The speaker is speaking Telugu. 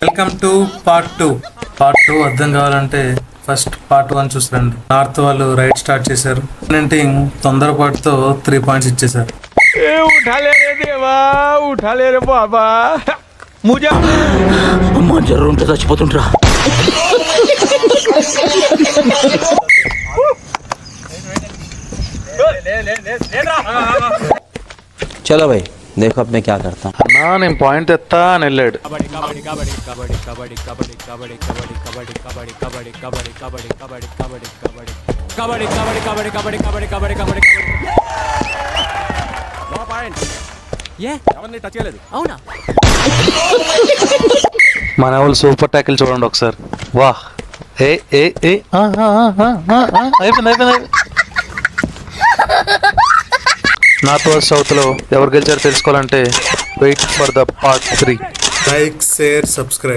వెల్కమ్ టు పార్ట్ 2 అర్థం కావాలంటే ఫస్ట్ పార్ట్ 1 చూసిరండి. నార్త్ వాళ్ళు రైట్ స్టార్ట్ చేశారు. తొందరపాటుతో 3 పాయింట్స్ ఇచ్చేశారు. జర్రు ఉంటే చచ్చిపోతుంటరా. చలో భాయ్ देखो अब मैं क्या करता हूँ. అన్నా నేను పాయింట్ ఎత్తా అని వెళ్ళాడు. మన వాళ్ళు సూపర్ ట్యాకిల్ చూడండి ఒకసారి. వాహ్ ఏ ఏ ఏ అయిపోయింది. నార్త్ వర్సెస్ సౌత్ లో ఎవరు గెలిచారో తెలుసుకోవాలంటే wait for the part 3. Like, share, subscribe.